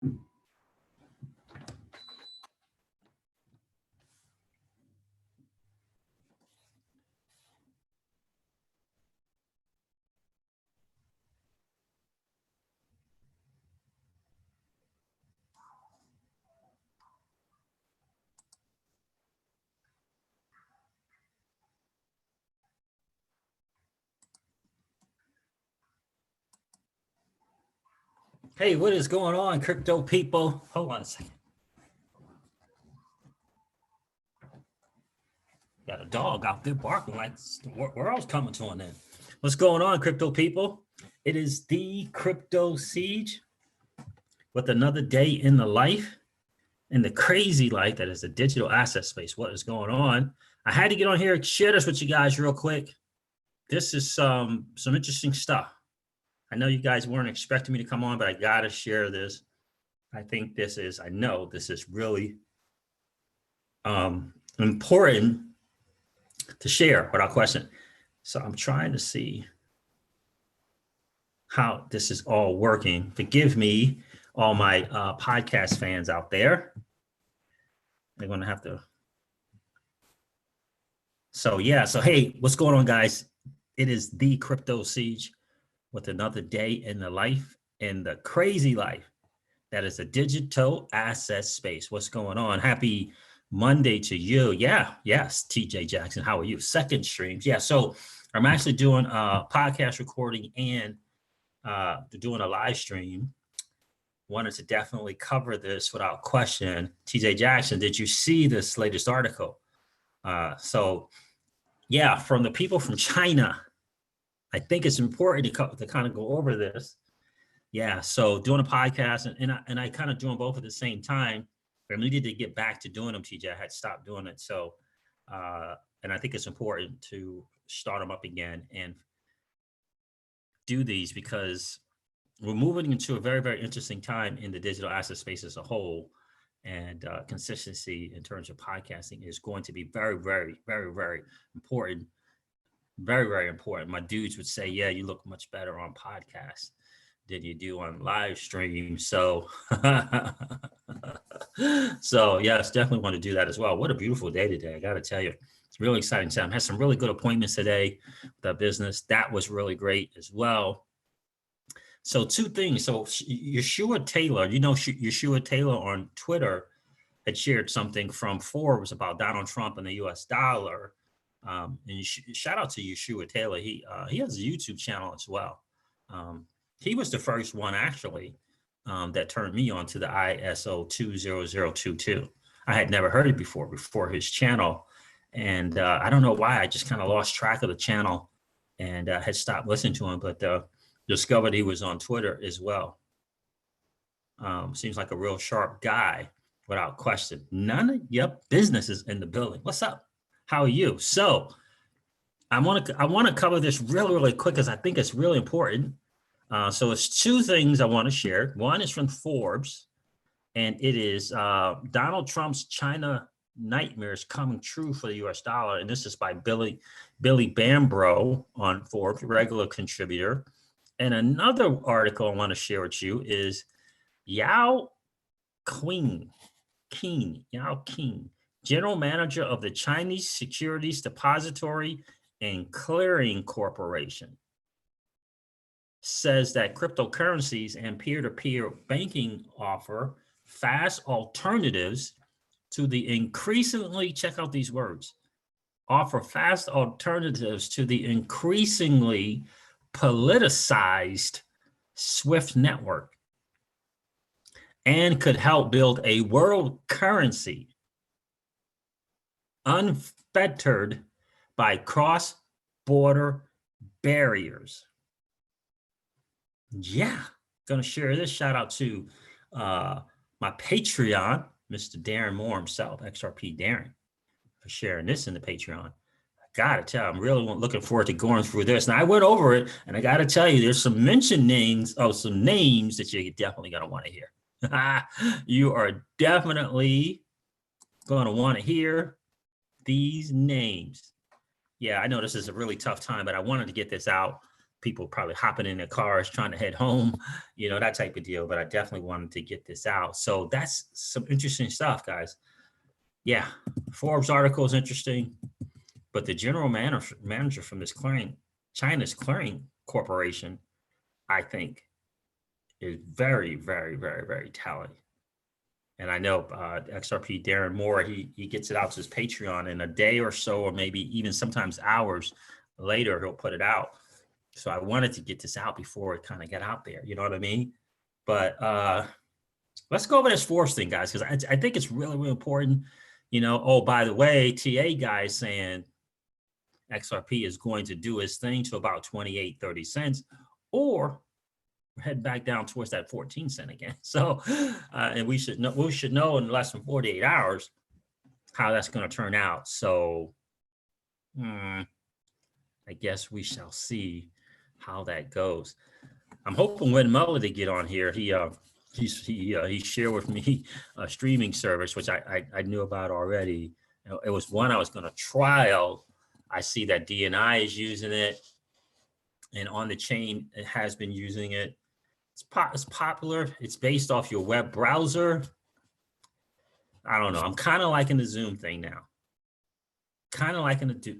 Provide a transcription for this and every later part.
Hey, what is going on, crypto people? Hold on a second. Got a dog out there barking like the world's coming to an end. What's going on, crypto people? It is the Crypto Siege with another day in the life, in the crazy life that is the digital asset space. What is going on? I had to get on here and share this with you guys real quick. This is some interesting stuff. I know you guys weren't expecting me to come on, but I got to share this. I know this is really important to share without question. So I'm trying to see how this is all working. Forgive me, all my podcast fans out there. They're going to have to. So yeah, so hey, what's going on, guys? It is the Crypto Siege with another day in the life, in the crazy life that is a digital asset space. What's going on? Happy Monday to you. Yeah, yes, TJ Jackson, how are you? Second streams. Yeah, so I'm actually doing a podcast recording and doing a live stream. Wanted to definitely cover this without question. TJ Jackson, did you see this latest article? So yeah, from the people from China, I think it's important to kind of go over this. Yeah, so doing a podcast and I kind of doing both at the same time. I needed to get back to doing them, TJ. I had stopped doing it. So, and I think it's important to start them up again and do these because we're moving into a very, very interesting time in the digital asset space as a whole. And consistency in terms of podcasting is going to be very, very, very, very important. Very, very important. My dudes would say, yeah, you look much better on podcasts than you do on live stream. So, so yes, definitely want to do that as well. What a beautiful day today. I got to tell you, it's really exciting time. Had some really good appointments today with that business. That was really great as well. So two things. So Yeshua Taylor, Yeshua Taylor on Twitter had shared something from Forbes about Donald Trump and the US dollar. And shout out to Yeshua Taylor. He has a YouTube channel as well. He was the first one actually that turned me on to the ISO 20022. I had never heard it before his channel. And I don't know why, I just kind of lost track of the channel and had stopped listening to him, but discovered he was on Twitter as well. Seems like a real sharp guy without question. None of your business is in the building. What's up? How are you? So I want to cover this really, really quick because I think it's really important. So it's two things I want to share. One is from Forbes, and it is Donald Trump's China nightmares coming true for the US dollar. And this is by Billy Bambro on Forbes, regular contributor. And another article I want to share with you is Yao Qing, general manager of the Chinese Securities Depository and Clearing Corporation, says that cryptocurrencies and peer-to-peer banking offer fast alternatives to the increasingly, check out these words, offer fast alternatives to the increasingly politicized SWIFT network and could help build a world currency unfettered by cross-border barriers. Yeah, gonna share this. Shout out to my Patreon, Mr. Darren Moore himself, XRP Darren, for sharing this in the Patreon. I gotta tell you, I'm really looking forward to going through this. Now I went over it, and I gotta tell you, there's some mentioned names of some names that you're definitely gonna want to hear. You are definitely gonna want to hear these names. Yeah, I know this is a really tough time, but I wanted to get this out people probably hopping in their cars trying to head home, that type of deal. But I definitely wanted to get this out. So that's some interesting stuff, guys. Yeah, Forbes article is interesting, but the general manager from this China's clearing corporation, I think, is very, very, very, very telling. And I know XRP Darren Moore, he gets it out to his Patreon in a day or so, or maybe even sometimes hours later, he'll put it out. So I wanted to get this out before it kind of got out there. You know what I mean? But let's go over this Forbes thing, guys, because I think it's really, really important. Oh, by the way, TA guy is saying XRP is going to do his thing to about 28, 30 cents, or we're heading back down towards that 14 cent again. So, and we should know in less than 48 hours how that's going to turn out. So, I guess we shall see how that goes. I'm hoping when Muller to get on here, he shared with me a streaming service, which I knew about already. It was one I was going to trial. I see that DNI is using it, and on the chain it has been using it. It's popular. It's based off your web browser. I don't know. I'm kind of liking the Zoom thing now.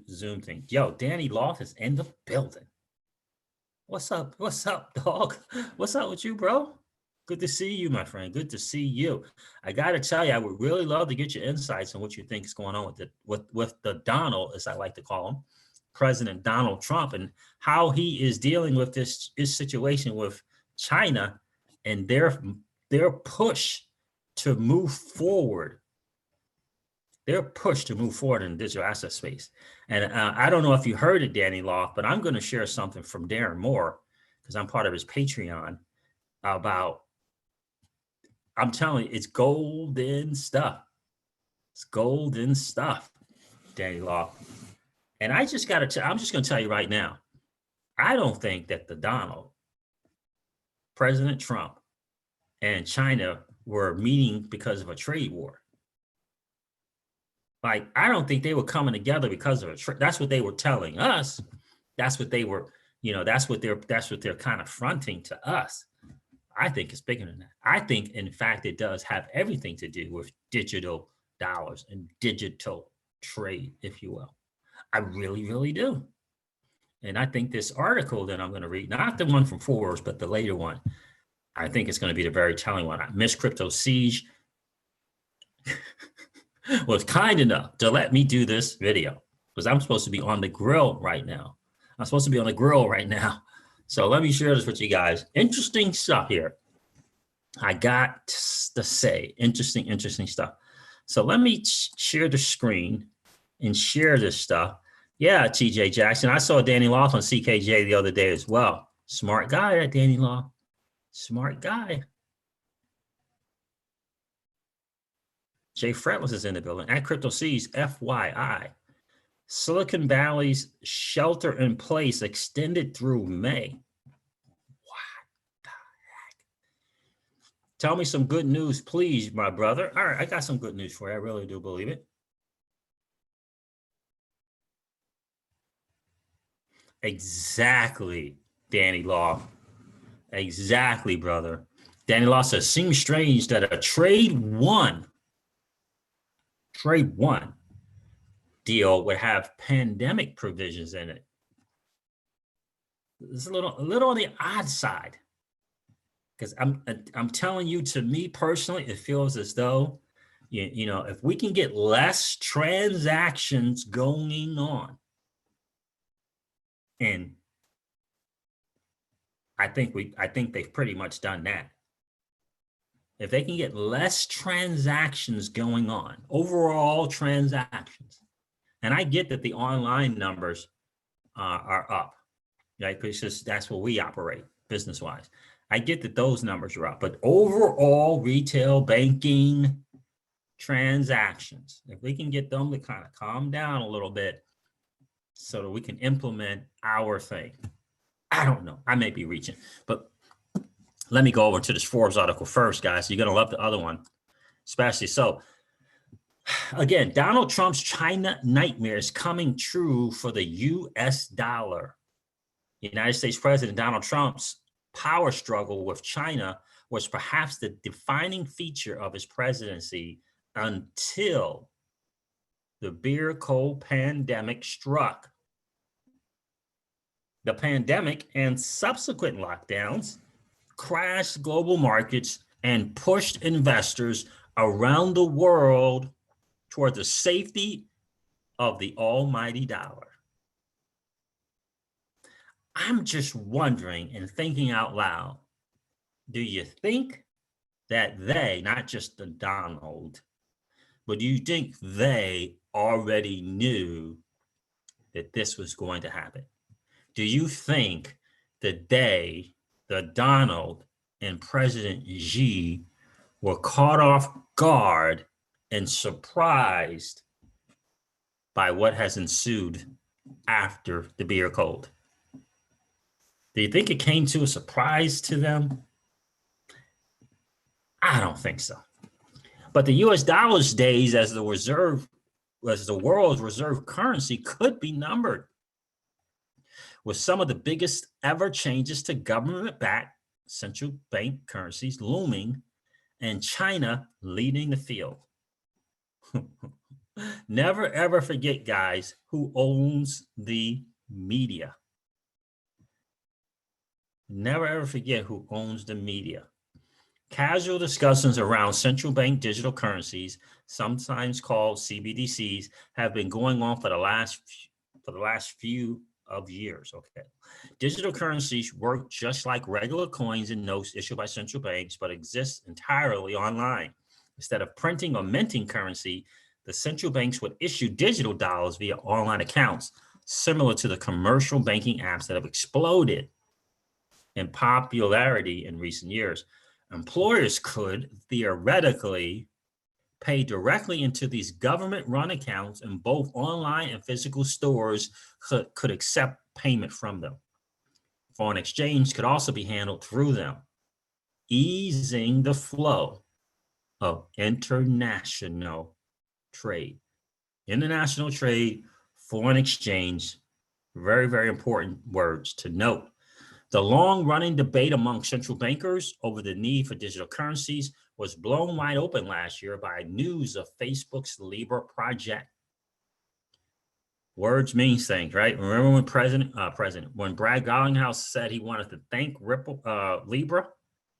Zoom thing. Yo, Danny Loft is in the building. What's up? What's up, dog? What's up with you, bro? Good to see you, my friend. Good to see you. I got to tell you, I would really love to get your insights on what you think is going on with the Donald, as I like to call him, President Donald Trump, and how he is dealing with this situation with China and their push to move forward. Their push to move forward in the digital asset space. And I don't know if you heard it, Danny Loft, but I'm going to share something from Darren Moore, because I'm part of his Patreon, about, I'm telling you, it's golden stuff. It's golden stuff, Danny Loft. And I'm just going to tell you right now, I don't think that the Donald, President Trump, and China were meeting because of a trade war. Like, I don't think they were coming together because of a that's what they were telling us. That's what they were, that's what they're kind of fronting to us. I think it's bigger than that. I think, in fact, it does have everything to do with digital dollars and digital trade, if you will. I really, really do. And I think this article that I'm going to read, not the one from Forbes, but the later one, I think it's going to be the very telling one. Miss Crypto Siege was kind enough to let me do this video, because I'm supposed to be on the grill right now. So let me share this with you guys. Interesting stuff here. I got to say, interesting stuff. So let me share the screen and share this stuff. Yeah, TJ Jackson. I saw Danny Loft on CKJ the other day as well. Smart guy, that Danny Loft. Smart guy. Jay Fretless is in the building. At Crypto C's, FYI. Silicon Valley's shelter in place extended through May. What the heck? Tell me some good news, please, my brother. All right, I got some good news for you. I really do believe it. Exactly, Danny Law. Exactly, brother. Danny Law says, seems strange that a trade one deal would have pandemic provisions in it. It's a little on the odd side, because I'm telling you, to me personally, it feels as though, if we can get less transactions going on, and I think they've pretty much done that. If they can get less transactions going on, overall transactions, and I get that the online numbers are up, right? Because that's where we operate business-wise. I get that those numbers are up, but overall retail banking transactions, if we can get them to kind of calm down a little bit so that we can implement our thing. I don't know. I may be reaching, but let me go over to this Forbes article first, guys. You're going to love the other one, especially. So, again, Donald Trump's China nightmare is coming true for the U.S. dollar. United States President Donald Trump's power struggle with China was perhaps the defining feature of his presidency until the beer cold pandemic struck. The pandemic and subsequent lockdowns crashed global markets and pushed investors around the world toward the safety of the almighty dollar. I'm just wondering and thinking out loud, do you think that they, not just the Donald, but do you think they already knew that this was going to happen? Do you think that they, the Donald and President Xi, were caught off guard and surprised by what has ensued after the beer cold? Do you think it came to a surprise to them? I don't think so. But the US dollar's days as the world's reserve currency could be numbered, with some of the biggest ever changes to government-backed central bank currencies looming and China leading the field. Never ever forget, guys, who owns the media. Never ever forget who owns the media. Casual discussions around central bank digital currencies, sometimes called CBDCs, have been going on for the last few of years. Okay, digital currencies work just like regular coins and notes issued by central banks, but exist entirely online. Instead of printing or minting currency, the central banks would issue digital dollars via online accounts, similar to the commercial banking apps that have exploded in popularity in recent years. Employers could theoretically pay directly into these government-run accounts, and both online and physical stores could accept payment from them. Foreign exchange could also be handled through them, easing the flow of international trade. International trade, foreign exchange, very, very important words to note. The long-running debate among central bankers over the need for digital currencies was blown wide open last year by news of Facebook's Libra project. Words mean things, right? Remember when when Brad Garlinghouse said he wanted to thank Libra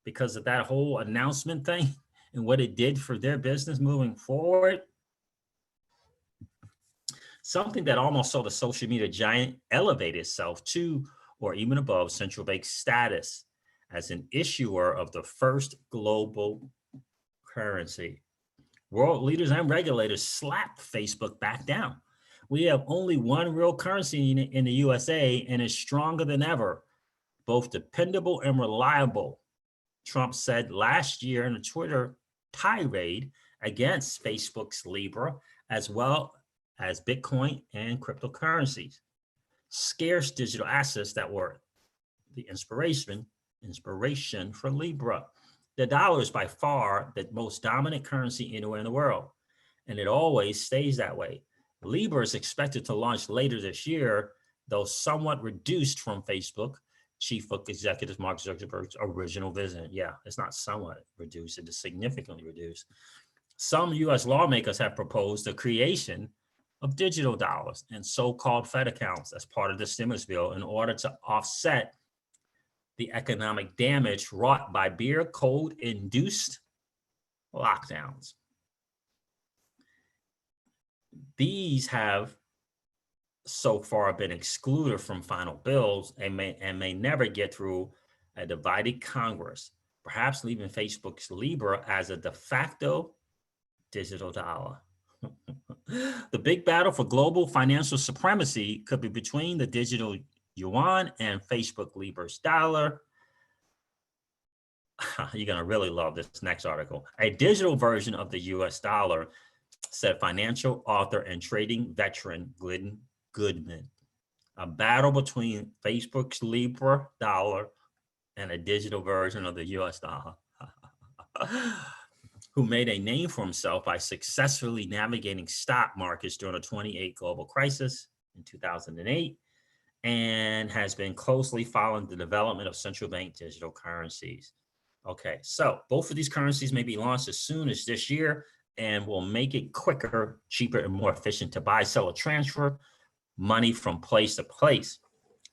because of that whole announcement thing and what it did for their business moving forward? Something that almost saw the social media giant elevate itself to or even above central bank status as an issuer of the first global currency. World leaders and regulators slapped Facebook back down. We have only one real currency in the USA, and it's stronger than ever, both dependable and reliable, Trump said last year in a Twitter tirade against Facebook's Libra, as well as Bitcoin and cryptocurrencies. Scarce digital assets that were the inspiration for Libra. The dollar is by far the most dominant currency anywhere in the world, and it always stays that way. Libra is expected to launch later this year, though somewhat reduced from Facebook Chief Executive Mark Zuckerberg's original vision. Yeah, it's not somewhat reduced, it is significantly reduced. Some US lawmakers have proposed the creation of digital dollars and so-called Fed accounts as part of the stimulus bill in order to offset the economic damage wrought by beer cold-induced lockdowns. These have so far been excluded from final bills and may never get through a divided Congress, perhaps leaving Facebook's Libra as a de facto digital dollar. The big battle for global financial supremacy could be between the digital yuan and Facebook Libra's dollar. You're going to really love this next article. A digital version of the US dollar, said financial author and trading veteran Glenn Goodman. A battle between Facebook's Libra dollar and a digital version of the US dollar. Who made a name for himself by successfully navigating stock markets during the 28 global crisis in 2008 and has been closely following the development of central bank digital currencies. Okay, so both of these currencies may be launched as soon as this year and will make it quicker, cheaper, and more efficient to buy, sell, or transfer money from place to place.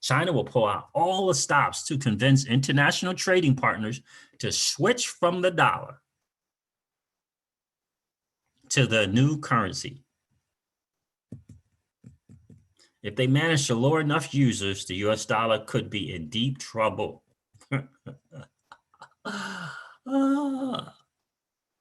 China will pull out all the stops to convince international trading partners to switch from the dollar to the new currency. If they manage to lure enough users, the US dollar could be in deep trouble. I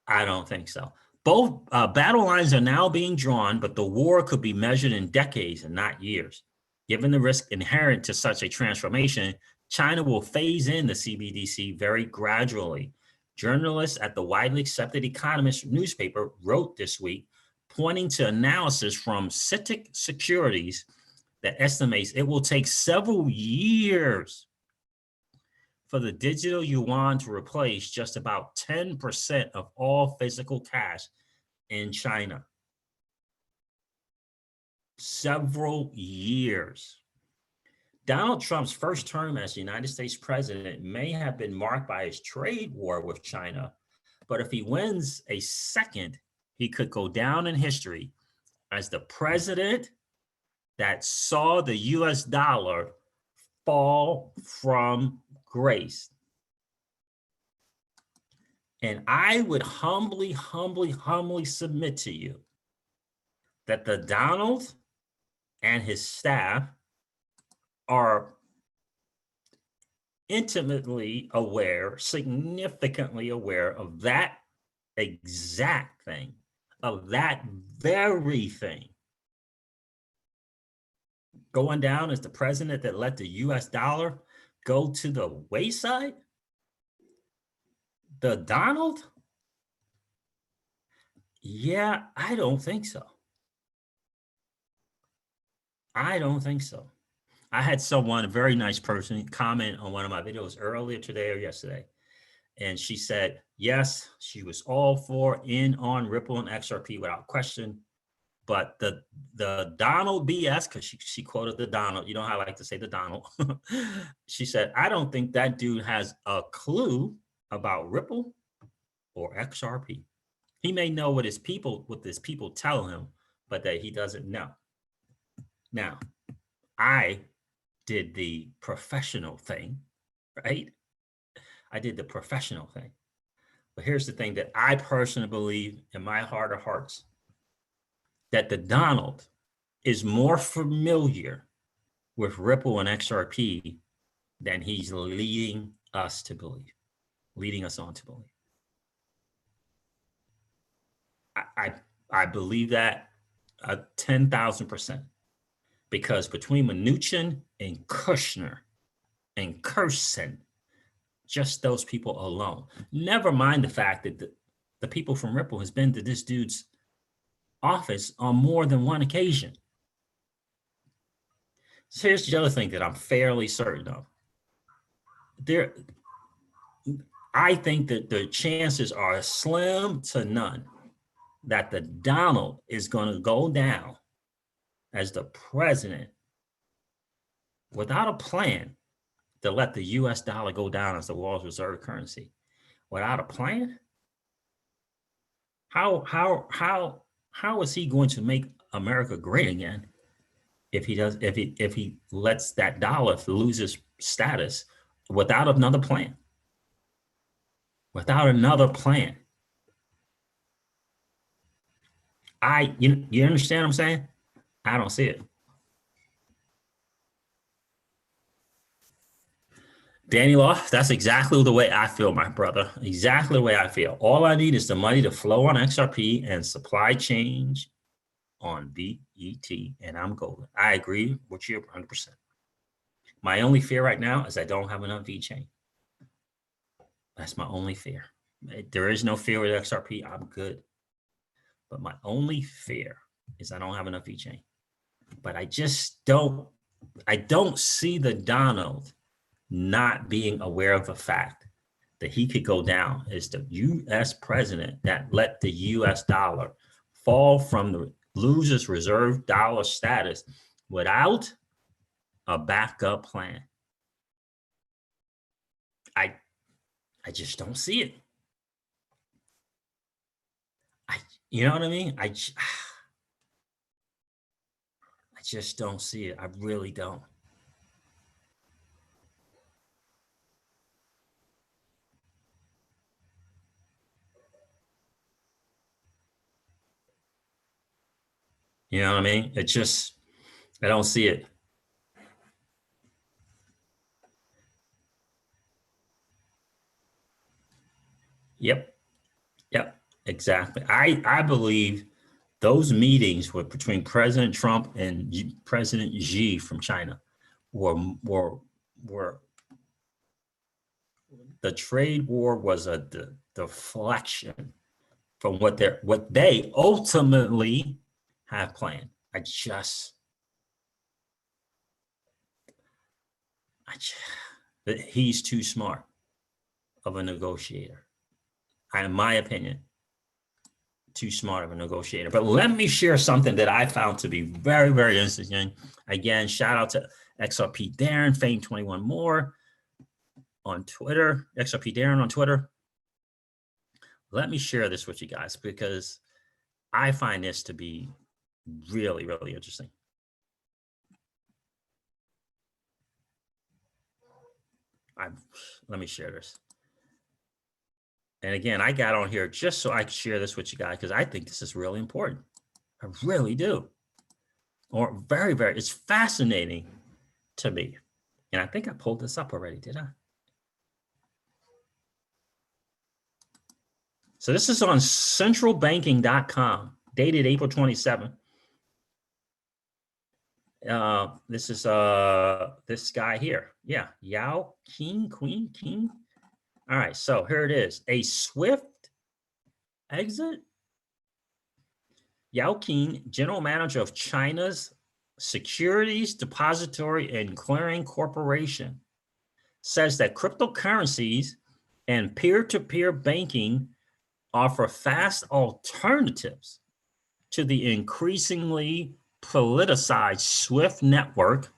don't think so. Both battle lines are now being drawn, but the war could be measured in decades and not years. Given the risk inherent to such a transformation, China will phase in the CBDC very gradually. Journalists at the widely accepted Economist newspaper wrote this week, pointing to analysis from CITIC Securities that estimates it will take several years for the digital yuan to replace just about 10% of all physical cash in China. Several years. Donald Trump's first term as United States president may have been marked by his trade war with China, but if he wins a second, he could go down in history as the president that saw the US dollar fall from grace. And I would humbly submit to you that the Donald and his staff are intimately aware, significantly aware of that exact thing, of that very thing. Going down as the president that let the US dollar go to the wayside? The Donald? Yeah, I don't think so. I don't think so. I had someone, a very nice person, comment on one of my videos earlier today or yesterday. And she said, yes, she was all for in on Ripple and XRP without question. But the Donald BS, because she quoted the Donald, you know how I like to say the Donald. She said, I don't think that dude has a clue about Ripple or XRP. He may know what his people tell him, but that he doesn't know. Now, I did the professional thing, right? I did the professional thing. But here's the thing that I personally believe in my heart of hearts, that the Donald is more familiar with Ripple and XRP than he's leading us to believe, leading us on to believe. I believe that 10,000%, because between Mnuchin and Kushner and Kirsten, just those people alone, never mind the fact that the people from Ripple has been to this dude's office on more than one occasion. So here's the other thing that I'm fairly certain of. I think that the chances are slim to none that the Donald is going to go down as the president without a plan to let the US dollar go down as the world's reserve currency. Without a plan? How is he going to make America great again if he lets that dollar lose its status without another plan? Without another plan. You understand what I'm saying? I don't see it. Danny Law, that's exactly the way I feel, my brother. Exactly the way I feel. All I need is the money to flow on XRP and supply change on BET, and I'm golden. I agree with you 100%. My only fear right now is I don't have enough VeChain. That's my only fear. There is no fear with XRP. I'm good. But my only fear is I don't have enough VeChain. But I don't see the Donald not being aware of the fact that he could go down as the US president that let the US dollar fall from the lose its reserve dollar status without a backup plan. I just don't see it. You know what I mean? I just don't see it. I really don't. You know what I mean? I don't see it. Yep. Yep. Exactly. I believe those meetings were between President Trump and President Xi from China were were were the trade war was a deflection from what they ultimately have planned. He's too smart of a negotiator. In my opinion, too smart of a negotiator. But let me share something that I found to be very, very interesting. Again, shout out to XRP Darren, Fame 21 More on Twitter, XRP Darren on Twitter. Let me share this with you guys because I find this to be really, really interesting. Let me share this. And again, I got on here just so I could share this with you guys because I think this is really important. I really do. Or very, very, it's fascinating to me. And I think I pulled this up already, did I? So this is on centralbanking.com, dated April 27th. This is this guy here. Yeah, Yao King. All right, so here it is. A swift exit. Yao King, general manager of China's Securities Depository and Clearing Corporation, says that cryptocurrencies and peer-to-peer banking offer fast alternatives to the increasingly politicized SWIFT network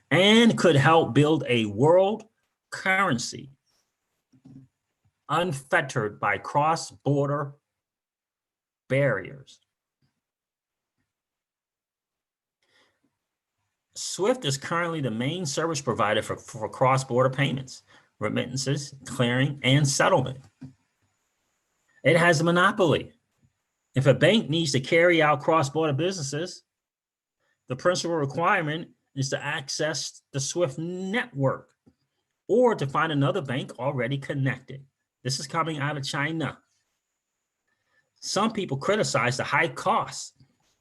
and could help build a world currency unfettered by cross-border barriers. SWIFT is currently the main service provider for cross-border payments, remittances, clearing, and settlement. It has a monopoly. If a bank needs to carry out cross-border businesses, the principal requirement is to access the SWIFT network or to find another bank already connected. This is coming out of China. Some people criticize the high costs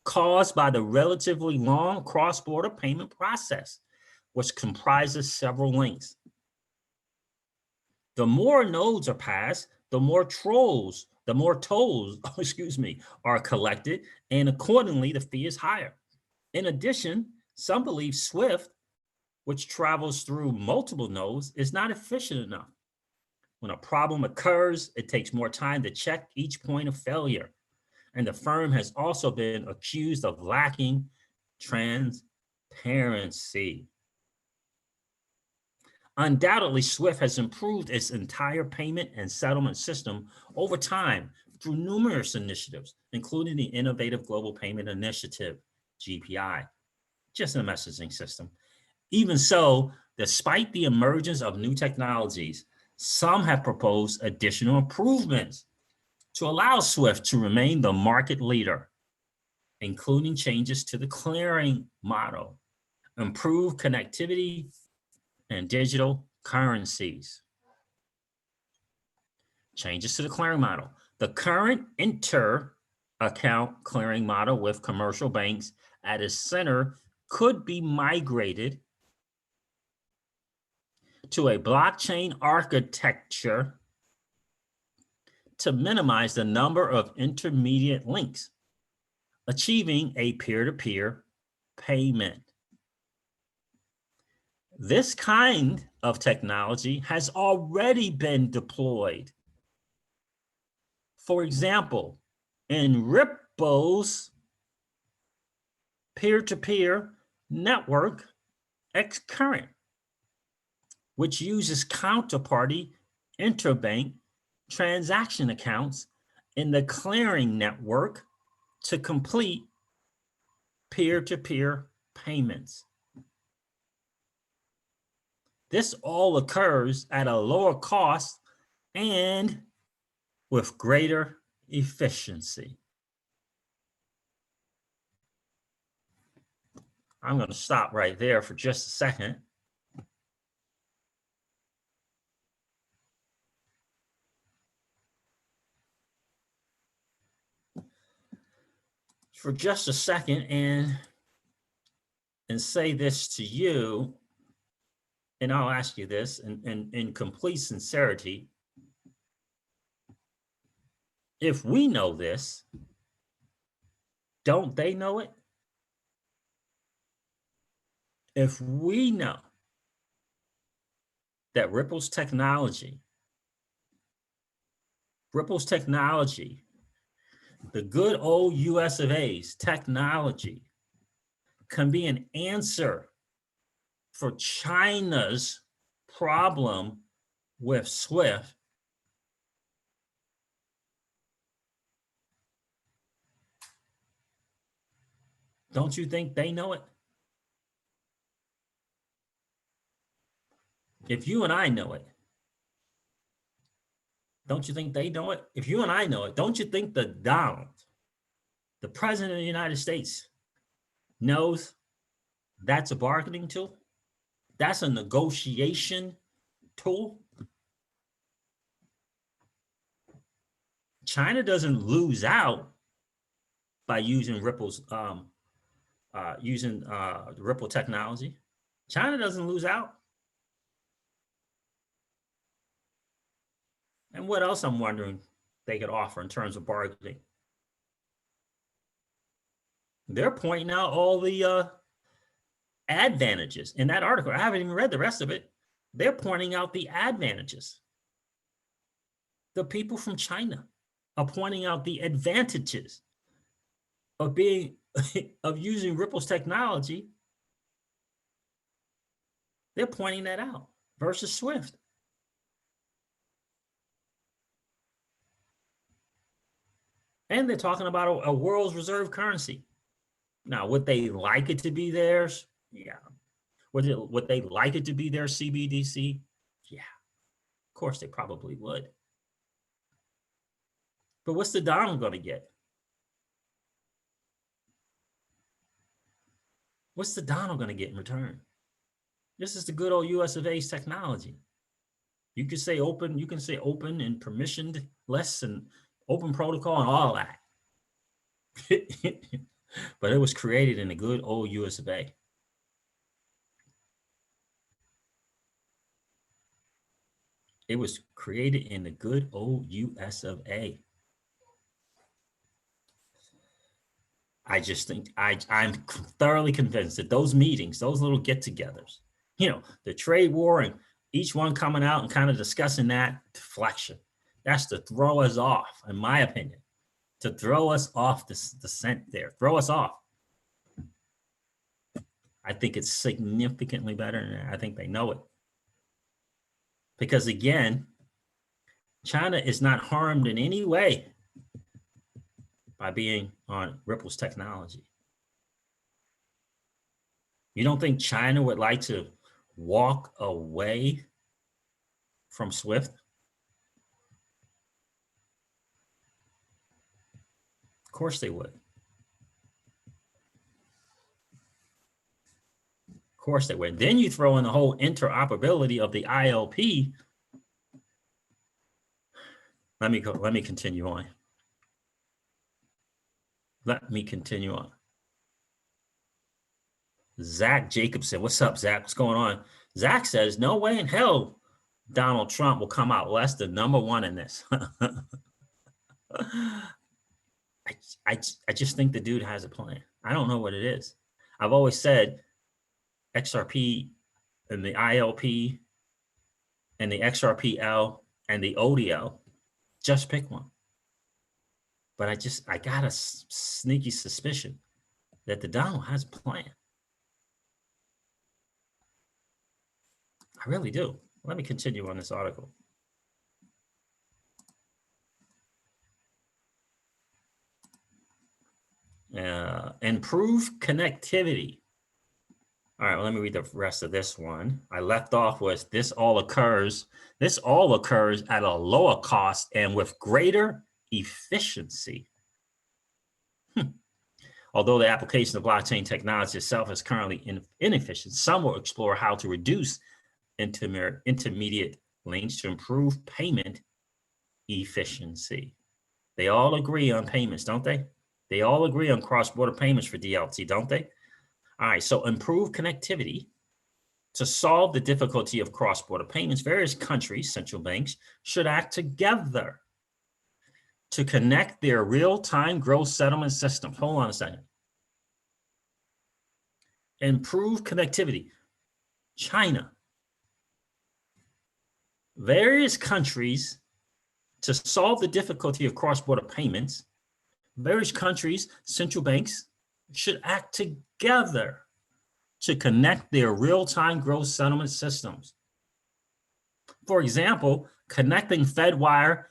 caused by the relatively long cross-border payment process, which comprises several links. The more nodes are passed, the more tolls, are collected, and accordingly, the fee is higher. In addition, some believe SWIFT, which travels through multiple nodes, is not efficient enough. When a problem occurs, it takes more time to check each point of failure. And the firm has also been accused of lacking transparency. Undoubtedly, SWIFT has improved its entire payment and settlement system over time through numerous initiatives, including the Innovative Global Payment Initiative, GPI, just a messaging system. Even so, despite the emergence of new technologies, some have proposed additional improvements to allow SWIFT to remain the market leader, including changes to the clearing model, improved connectivity, and digital currencies. Changes to the clearing model. The current inter-account clearing model with commercial banks at its center could be migrated to a blockchain architecture to minimize the number of intermediate links, achieving a peer-to-peer payment. This kind of technology has already been deployed. For example, in Ripple's peer-to-peer network X current, which uses counterparty interbank transaction accounts in the clearing network to complete peer-to-peer payments. This all occurs at a lower cost and with greater efficiency. I'm going to stop right there for just a second. For just a second and say this to you, and I'll ask you this in complete sincerity. If we know this, don't they know it? If we know that Ripple's technology, the good old US of A's technology can be an answer for China's problem with SWIFT, don't you think they know it? If you and I know it, don't you think they know it? If you and I know it, don't you think that Donald, the president of the United States, knows that's a bargaining tool? That's a negotiation tool. China doesn't lose out by using Ripple's the Ripple technology. China doesn't lose out. And what else I'm wondering they could offer in terms of bargaining? They're pointing out all the advantages in that article. I haven't even read the rest of it. They're pointing out the advantages. The people from China are pointing out the advantages of being of using Ripple's technology. They're pointing that out versus SWIFT. And they're talking about a world's reserve currency. Now, would they like it to be theirs? Yeah. Would they like it to be their CBDC? Yeah. Of course, they probably would. But what's the Donald going to get? What's the Donald going to get in return? This is the good old US of A's technology. You can say open and permissioned less and open protocol and all that. But it was created in the good old US of A. It was created in the good old US of A. I just think I'm thoroughly convinced that those meetings, those little get-togethers, the trade war and each one coming out and kind of discussing that deflection, that's to throw us off, in my opinion, to throw us off the scent there, throw us off. I think it's significantly better than that. I think they know it. Because again, China is not harmed in any way by being on Ripple's technology. You don't think China would like to walk away from SWIFT? Of course they would. Of course they would. Then you throw in the whole interoperability of the ILP. Let me continue on. Let me continue on. Zach Jacobson, what's up, Zach? What's going on? Zach says, no way in hell Donald Trump will come out less than #1 in this. I just think the dude has a plan. I don't know what it is. I've always said XRP and the ILP and the XRPL and the ODL, just pick one. But I got a sneaky suspicion that the Donald has a plan. I really do. Let me continue on this article. Improve connectivity. All right, well, let me read the rest of this one. I left off with this all occurs at a lower cost and with greater efficiency. Although the application of blockchain technology itself is currently inefficient, some will explore how to reduce intermediate links to improve payment efficiency. They all agree on payments, don't they? They all agree on cross-border payments for DLT, don't they? All right, so improve connectivity. To solve the difficulty of cross-border payments, various countries' central banks should act together to connect their real-time gross settlement systems. Hold on a second. Improve connectivity. China. Various countries, to solve the difficulty of cross-border payments, various countries' central banks should act together to connect their real-time gross settlement systems. For example, connecting FedWire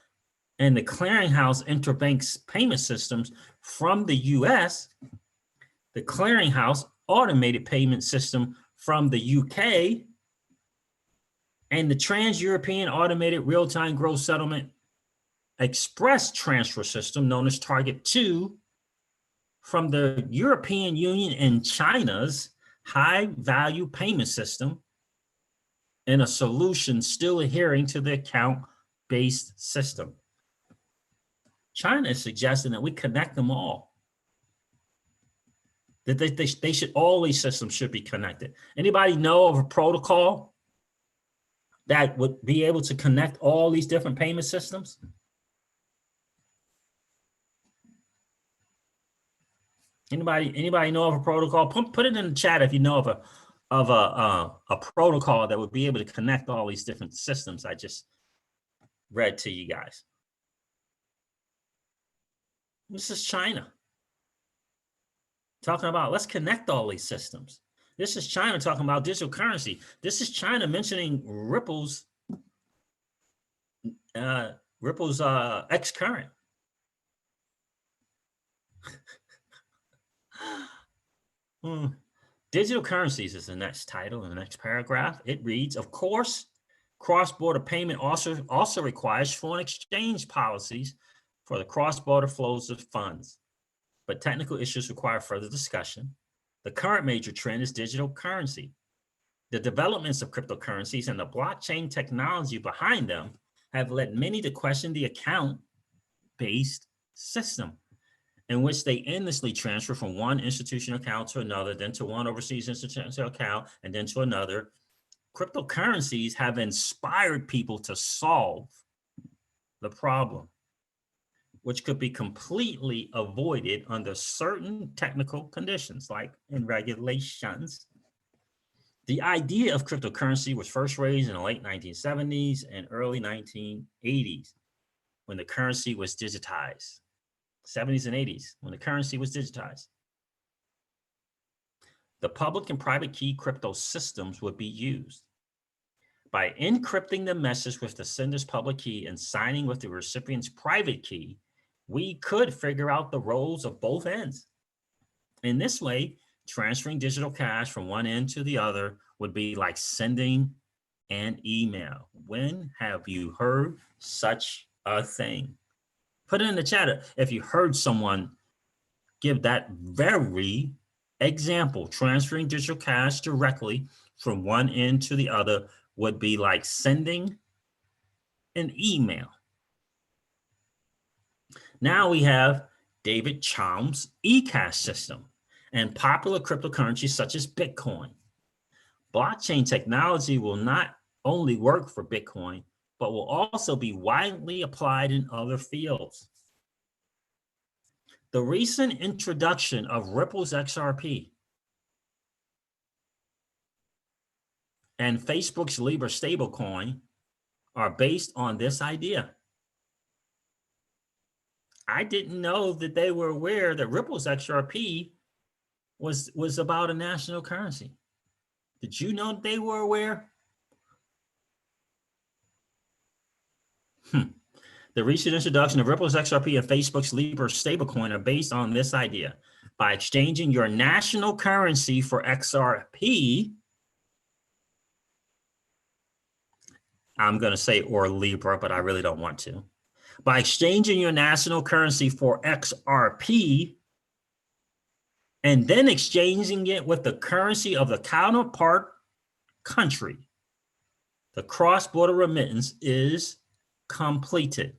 and the clearinghouse interbank payment systems from the US, the clearinghouse automated payment system from the UK, and the Trans-European Automated Real-Time Gross Settlement Express Transfer System, known as Target 2, from the European Union and China's high-value payment system, and a solution still adhering to the account-based system. China is suggesting that we connect them all. That they should, all these systems should be connected. Anybody know of a protocol that would be able to connect all these different payment systems? Anybody know of a protocol? Put it in the chat if you know of a protocol that would be able to connect all these different systems I just read to you guys. This is China talking about, let's connect all these systems. This is China talking about digital currency. This is China mentioning Ripple's X current. Digital currencies is the next title in the next paragraph. It reads, of course, cross-border payment also requires foreign exchange policies for the cross-border flows of funds, but technical issues require further discussion. The current major trend is digital currency. The developments of cryptocurrencies and the blockchain technology behind them have led many to question the account-based system, in which they endlessly transfer from one institutional account to another, then to one overseas institutional account, and then to another. Cryptocurrencies have inspired people to solve the problem, which could be completely avoided under certain technical conditions, like in regulations. The idea of cryptocurrency was first raised in the late 1970s and early 1980s, when the currency was digitized. 70s and 80s, when the currency was digitized. The public and private key crypto systems would be used. By encrypting the message with the sender's public key and signing with the recipient's private key, we could figure out the roles of both ends. In this way, transferring digital cash from one end to the other would be like sending an email. When have you heard such a thing? Put it in the chat if you heard someone give that very example. Transferring digital cash directly from one end to the other would be like sending an email. Now we have David Chaum's eCash system and popular cryptocurrencies such as Bitcoin. Blockchain technology will not only work for Bitcoin, but will also be widely applied in other fields. The recent introduction of Ripple's XRP and Facebook's Libra stablecoin are based on this idea. I didn't know that they were aware that Ripple's XRP was about a national currency. Did you know they were aware? The recent introduction of Ripple's XRP and Facebook's Libra stablecoin are based on this idea. By exchanging your national currency for XRP, I'm going to say or Libra, but I really don't want to. By exchanging your national currency for XRP and then exchanging it with the currency of the counterpart country, the cross-border remittance is completed.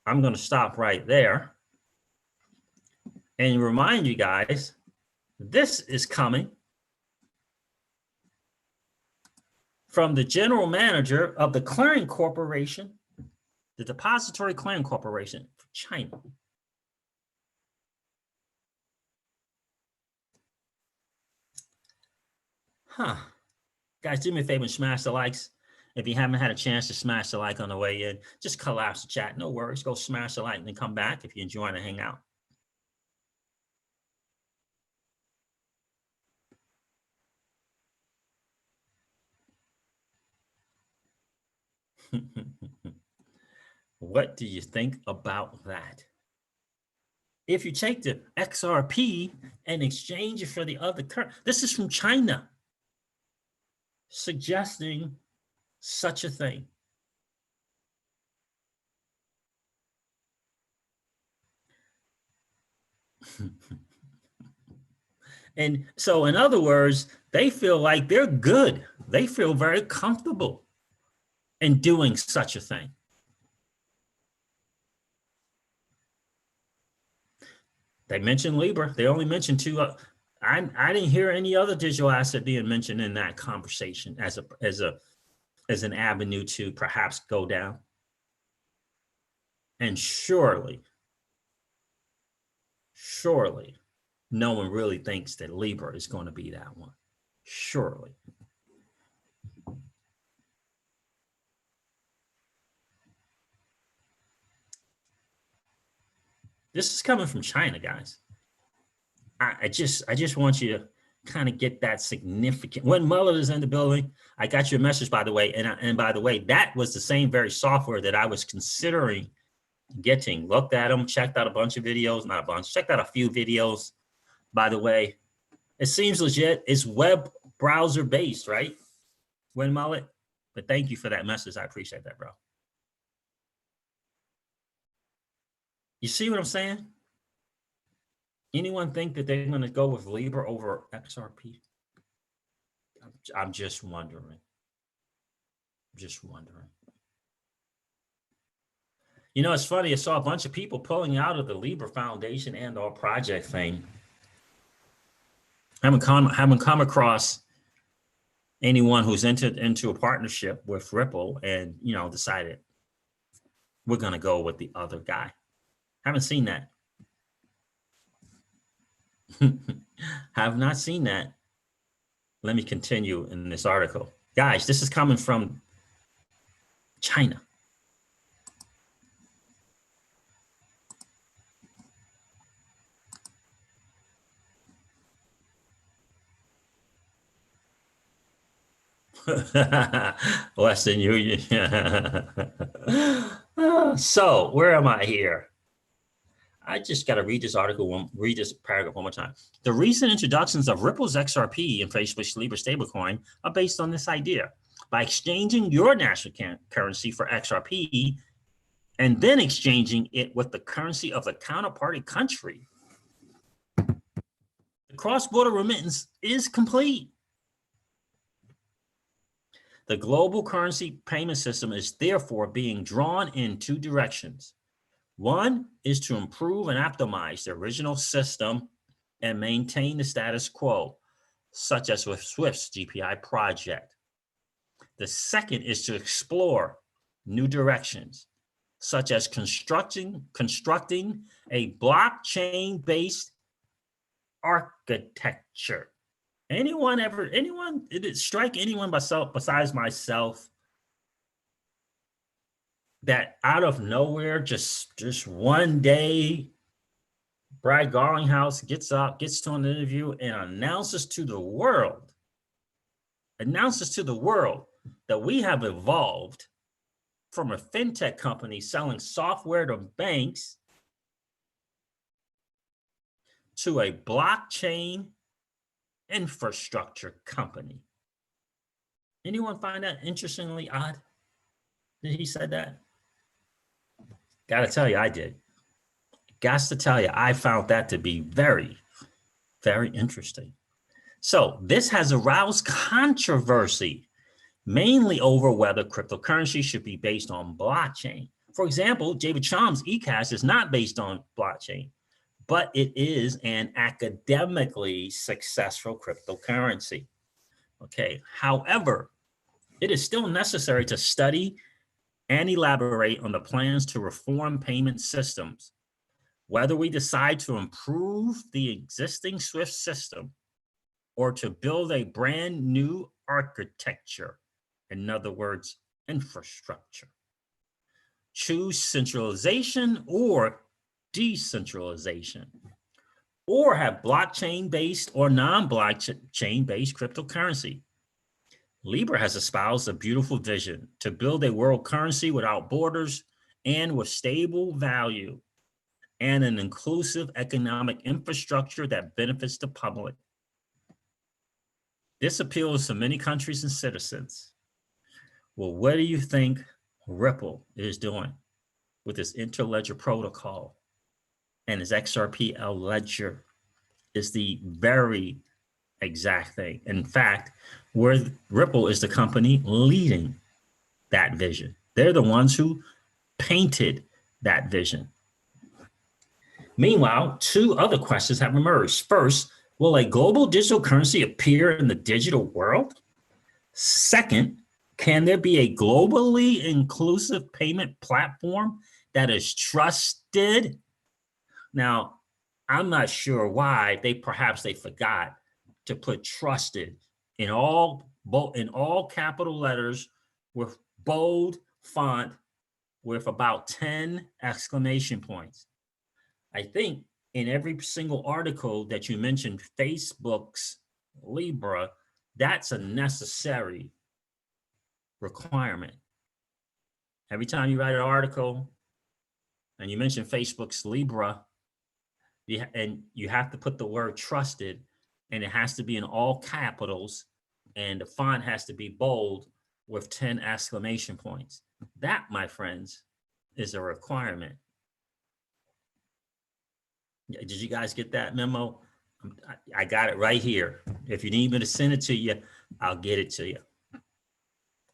I'm going to stop right there and remind you guys, this is coming from the general manager of the clearing corporation, the Depository Clearing Corporation for China. Guys, do me a favor and smash the likes. If you haven't had a chance to smash the like on the way in, just collapse the chat. No worries. Go smash the like and then come back if you're enjoying to hang out. What do you think about that? If you take the XRP and exchange it for the other currency, this is from China, suggesting such a thing. And so, in other words, they feel like they're good. They feel very comfortable in doing such a thing. They mentioned Libra. They only mentioned two. I didn't hear any other digital asset being mentioned in that conversation as an avenue to perhaps go down. And surely, no one really thinks that Libra is going to be that one. Surely. This is coming from China, guys. I just want you to kind of get that significant. When Muller is in the building, I got your message, by the way. And by the way, that was the same very software that I was considering getting. Looked at them, checked out a bunch of videos, not a bunch, checked out a few videos. By the way, it seems legit. It's web browser based, right? When Mullet. But thank you for that message. I appreciate that, bro. You see what I'm saying? Anyone think that they're going to go with Libra over XRP? I'm just wondering. You know, it's funny. I saw a bunch of people pulling out of the Libra Foundation and our project thing. Haven't come across anyone who's entered into a partnership with Ripple and, you know, decided we're going to go with the other guy. Haven't seen that. Have not seen that. Let me continue in this article. Guys, this is coming from China. Western Union. So where am I here? I just got to read this article, read this paragraph one more time. The recent introductions of Ripple's XRP and Facebook's Libra stablecoin are based on this idea. By exchanging your national currency for XRP and then exchanging it with the currency of the counterparty country, the cross-border remittance is complete. The global currency payment system is therefore being drawn in two directions. One is to improve and optimize the original system and maintain the status quo, such as with Swift's GPI project. The second is to explore new directions, such as constructing a blockchain-based architecture. Did it strike anyone besides myself that out of nowhere, just one day, Brad Garlinghouse gets up, gets to an interview and announces to the world that we have evolved from a fintech company selling software to banks to a blockchain infrastructure company. Anyone find that interestingly odd that he said that? Gotta tell you, I did. Got to tell you, I found that to be very, very interesting. So this has aroused controversy, mainly over whether cryptocurrency should be based on blockchain. For example, David Chaum's eCash is not based on blockchain, but it is an academically successful cryptocurrency. Okay, however, it is still necessary to study and elaborate on the plans to reform payment systems. Whether we decide to improve the existing SWIFT system or to build a brand new architecture, in other words, infrastructure. Choose centralization or decentralization, or have blockchain-based or non-blockchain-based cryptocurrency. Libra has espoused a beautiful vision to build a world currency without borders and with stable value and an inclusive economic infrastructure that benefits the public. This appeals to many countries and citizens. Well, what do you think Ripple is doing with this interledger protocol and its XRP ledger? Is the very exact thing. In fact, where Ripple is the company leading that vision. They're the ones who painted that vision. Meanwhile, two other questions have emerged. First, will a global digital currency appear in the digital world? Second, can there be a globally inclusive payment platform that is trusted? Now, I'm not sure why perhaps they forgot to put trusted in all capital letters with bold font with about 10 exclamation points. I think in every single article that you mentioned, Facebook's Libra, that's a necessary requirement. Every time you write an article and you mention Facebook's Libra, you have to put the word trusted, and it has to be in all capitals, and the font has to be bold with 10 exclamation points. That, my friends, is a requirement. Did you guys get that memo? I got it right here. If you need me to send it to you, I'll get it to you.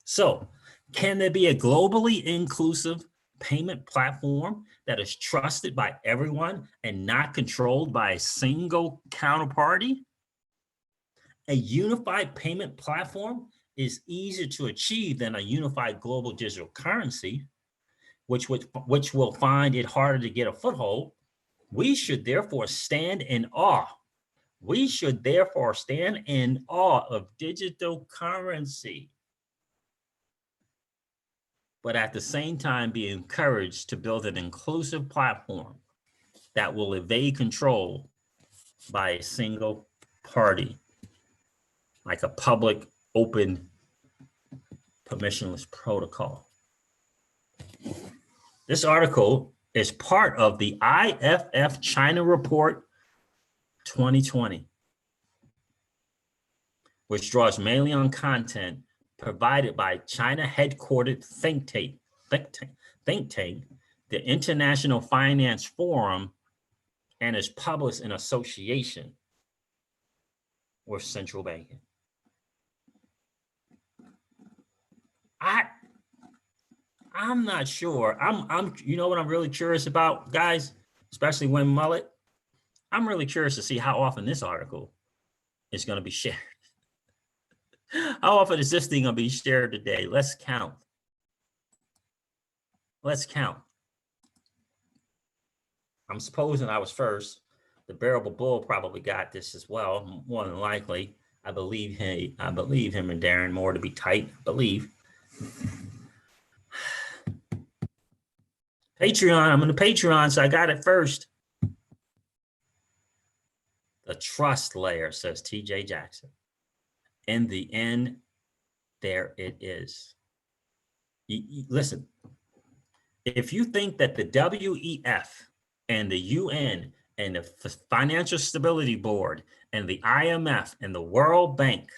So, can there be a globally inclusive payment platform that is trusted by everyone and not controlled by a single counterparty? A unified payment platform is easier to achieve than a unified global digital currency, which will find it harder to get a foothold. We should therefore stand in awe. We should therefore stand in awe of digital currency, but at the same time be encouraged to build an inclusive platform that will evade control by a single party, like a public, open, permissionless protocol. This article is part of the IFF China Report 2020, which draws mainly on content provided by China-headquartered think tank, the International Finance Forum, and is published in association with central banking. I'm not sure. You know what I'm really curious about, guys, especially when Mullet. I'm really curious to see how often this article is going to be shared. How often is this thing going to be shared today? Let's count. Let's count. I'm supposing I was first. The Bearable Bull probably got this as well, more than likely. I believe him and Darren Moore to be tight. I believe. Patreon. I'm in the Patreon, so I got it first. The trust layer, says TJ Jackson. In the end, there it is. Listen, if you think that the WEF and the UN and the Financial Stability Board and the IMF and the World Bank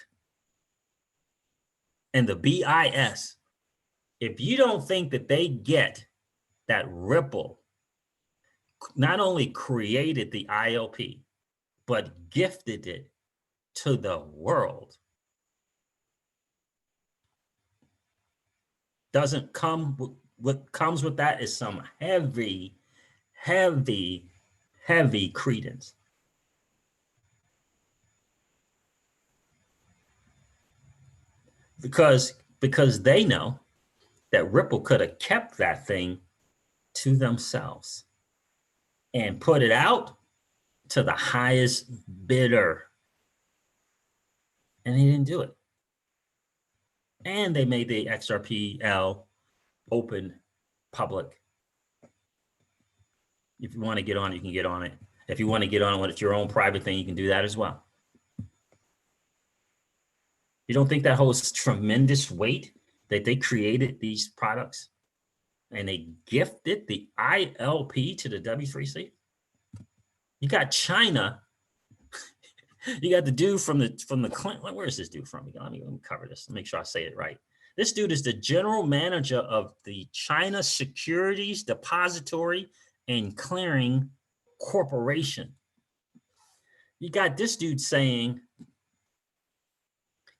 and the BIS, if you don't think that they get that Ripple not only created the ILP, but gifted it to the world, doesn't come, what comes with that is some heavy, heavy, heavy credence. Because they know that Ripple could have kept that thing to themselves and put it out to the highest bidder. And they didn't do it. And they made the XRPL open public. If you want to get on it, you can get on it. If you want to get on it when it's your own private thing, you can do that as well. You don't think that holds tremendous weight that they created these products and they gifted the ILP to the W3C? You got China. You got the dude from the Clinton. Where is this dude from? Let me cover this. Make sure I say it right. This dude is the general manager of the China Securities Depository and Clearing Corporation. You got this dude saying,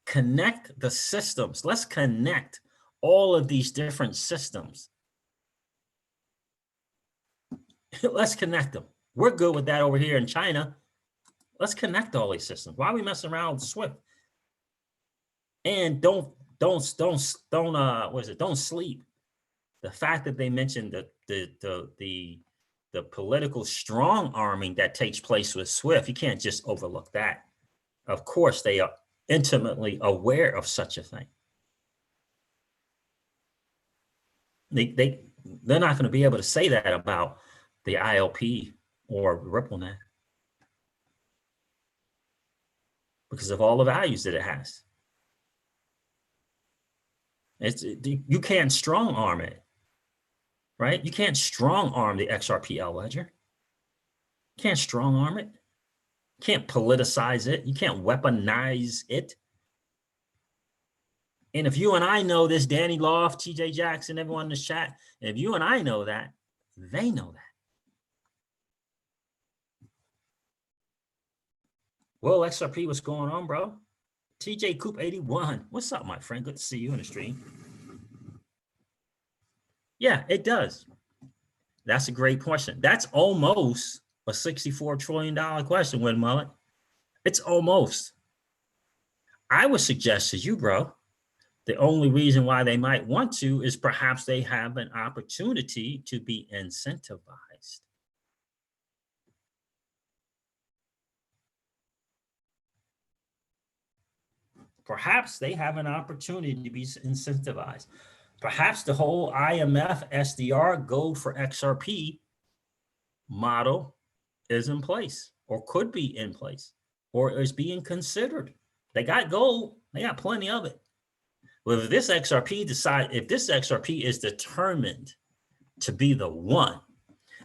connect the systems. Let's connect all of these different systems. Let's connect them. We're good with that over here in China. Let's connect all these systems. Why are we messing around with Swift? And don't sleep. The fact that they mentioned the political strong arming that takes place with Swift, you can't just overlook that. Of course, they are intimately aware of such a thing. They're not going to be able to say that about the ILP or RippleNet because of all the values that it has. You can't strong arm it, right? You can't strong arm the XRPL ledger. You can't strong arm it. You can't politicize it. You can't weaponize it. And if you and I know this, Danny Loft, TJ Jackson, everyone in this chat, if you and I know that, they know that. Well, XRP, what's going on, bro? TJ Coop 81. What's up, my friend? Good to see you in the stream. Yeah, it does. That's a great question. That's almost a $64 trillion question, Win Mullet. It's almost. I would suggest to you, bro, the only reason why they might want to is perhaps they have an opportunity to be incentivized. Perhaps they have an opportunity to be incentivized. Perhaps the whole IMF SDR gold for XRP model is in place or could be in place or is being considered. They got gold. They got plenty of it. Well, if this XRP is determined to be the one,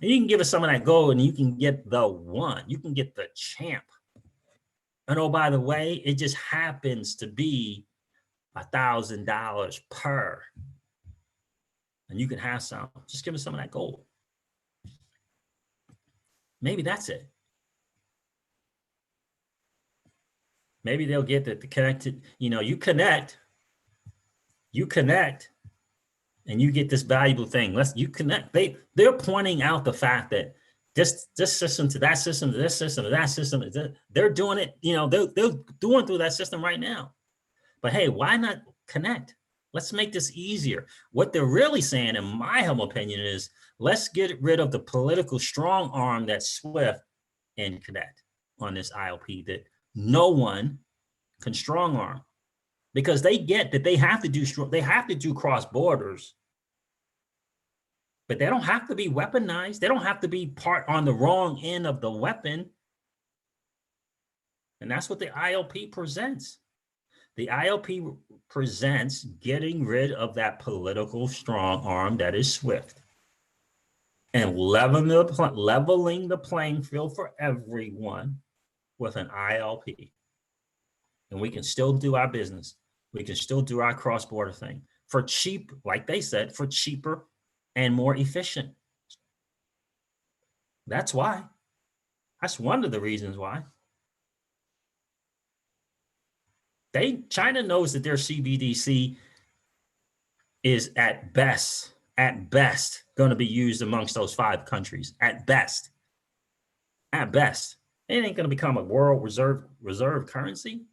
and you can give us some of that gold and you can get the one, you can get the champ. And oh, by the way, it just happens to be $1,000 per. And you can have some. Just give us some of that gold. Maybe that's it. Maybe they'll get the connected, you connect, and you get this valuable thing. You connect. They're pointing out the fact that this system to that system, to this system, to that system, they're doing it, they're doing through that system right now. But hey, why not connect? Let's make this easier. What they're really saying, in my humble opinion, is let's get rid of the political strong arm that's Swift and connect on this ILP that no one can strong arm, because they get that they have to do cross borders, but they don't have to be weaponized. They don't have to be part on the wrong end of the weapon. And that's what the ILP presents. The ILP presents getting rid of that political strong arm that is SWIFT and leveling the playing field for everyone with an ILP. And we can still do our business. We can still do our cross-border thing for cheap, like they said, for cheaper and more efficient. That's why. That's one of the reasons why. China knows that their CBDC is at best going to be used amongst those 5 countries. At best. At best. It ain't going to become a world reserve currency.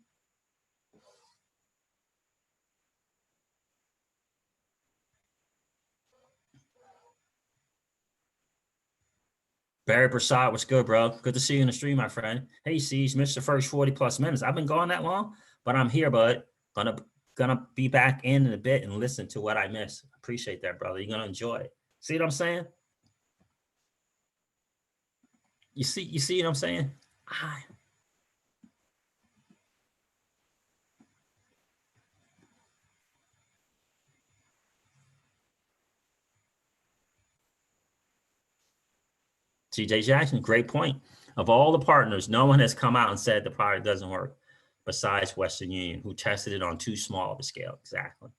Barry Prasad, what's good, bro? Good to see you in the stream, my friend. Hey, C's, missed the first 40+ minutes. I've been gone that long, but I'm here, bud. Gonna be back in a bit and listen to what I missed. Appreciate that, brother. You're gonna enjoy it. See what I'm saying? You see what I'm saying? CJ Jackson, great point. Of all the partners, no one has come out and said the product doesn't work besides Western Union, who tested it on too small of a scale. Exactly.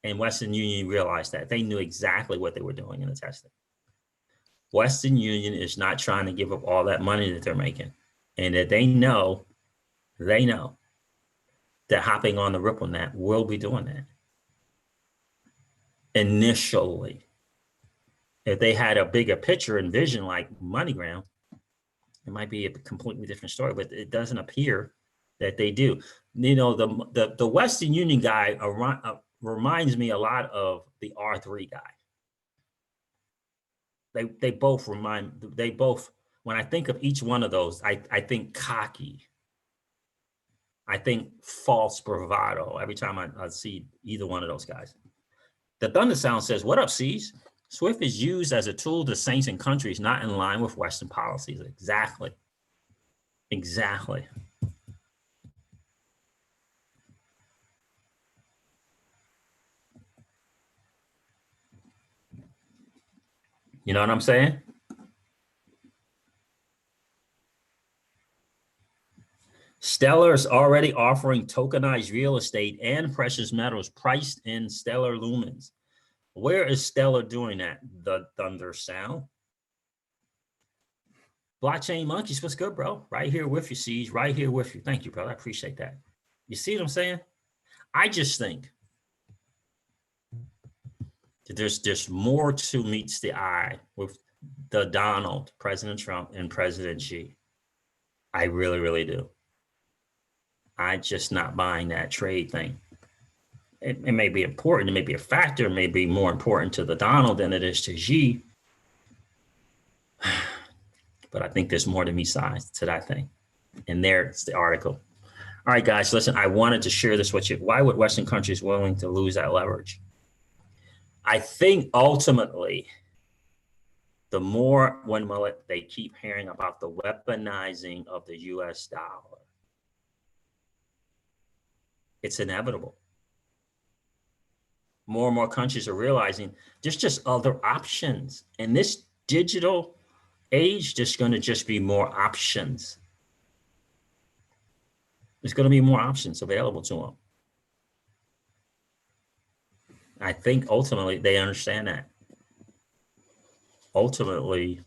And Western Union realized that. They knew exactly what they were doing in the testing. Western Union is not trying to give up all that money that they're making. And that they know that hopping on the Ripple net will be doing that. Initially. If they had a bigger picture and vision like MoneyGram, it might be a completely different story, but it doesn't appear that they do. You know, the Western Union guy reminds me a lot of the R3 guy. They both, when I think of each one of those, I think cocky. I think false bravado every time I see either one of those guys. The Thunder Sound says, what up, C's? SWIFT is used as a tool to sanction countries not in line with Western policies. Exactly. Exactly. You know what I'm saying? Stellar is already offering tokenized real estate and precious metals priced in Stellar lumens. Where is Stellar doing that? The Thunder Sound. Blockchain Monkeys, what's good, bro? Right here with you, Siege. Right here with you. Thank you, brother. I appreciate that. You see what I'm saying? I just think that there's more to meets the eye with the Donald, President Trump, and President Xi. I really, really do. I'm just not buying that trade thing. It may be important, it may be a factor, it may be more important to the Donald than it is to Xi. But I think there's more to me sides to that thing. And there's the article. All right, guys, listen, I wanted to share this with you. Why would Western countries willing to lose that leverage? I think ultimately, the more when they keep hearing about the weaponizing of the US dollar, it's inevitable. More and more countries are realizing there's just other options. In this digital age, there's going to just be more options. There's going to be more options available to them. I think ultimately they understand that. Ultimately,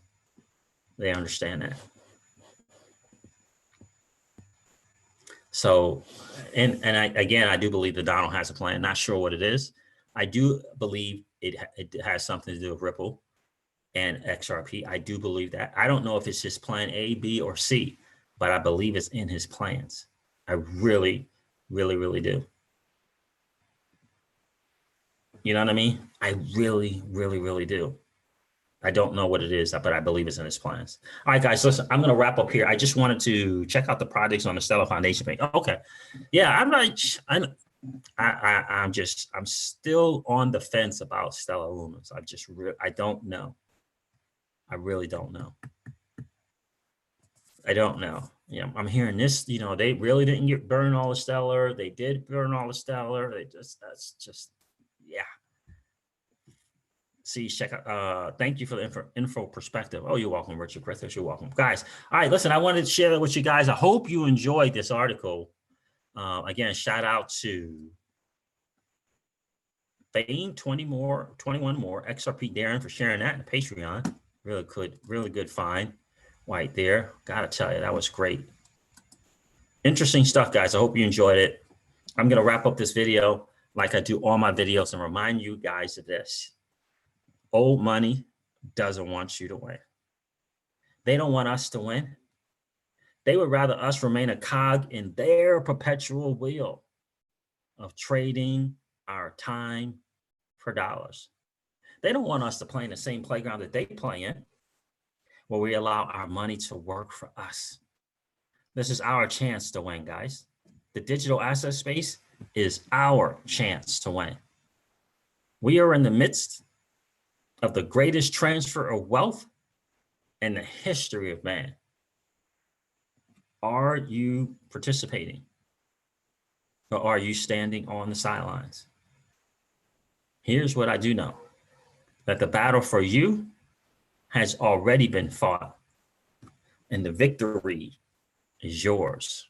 they understand that. So, and I do believe that Donald has a plan. Not sure what it is. I do believe it has something to do with Ripple and XRP. I do believe that. I don't know if it's just plan A, B, or C, but I believe it's in his plans. I really, really, really do. You know what I mean? I really, really, really do. I don't know what it is, but I believe it's in his plans. All right, guys, listen, I'm going to wrap up here. I just wanted to check out the projects on the Stellar Foundation page. Okay. Yeah, I'm still on the fence about Stellar Lumens. I don't know. I really don't know. I don't know. Yeah, I'm hearing this, they really didn't burn all the stellar. They did burn all the stellar. That's just, yeah. See, check out, thank you for the info perspective. Oh, you're welcome, Richard Griffiths. You're welcome. Guys, all right, listen, I wanted to share that with you guys. I hope you enjoyed this article. Again, shout out to Fane, 21 more, XRP Darren for sharing that in Patreon. Really good find right there. Gotta tell you, that was great. Interesting stuff, guys. I hope you enjoyed it. I'm gonna wrap up this video like I do all my videos and remind you guys of this. Old money doesn't want you to win. They don't want us to win. They would rather us remain a cog in their perpetual wheel of trading our time for dollars. They don't want us to play in the same playground that they play in, where we allow our money to work for us. This is our chance to win, guys. The digital asset space is our chance to win. We are in the midst of the greatest transfer of wealth in the history of man. Are you participating? Or are you standing on the sidelines? Here's what I do know, that the battle for you has already been fought, and the victory is yours.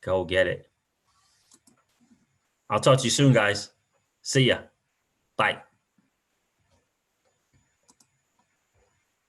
Go get it. I'll talk to you soon, guys. See ya. Bye.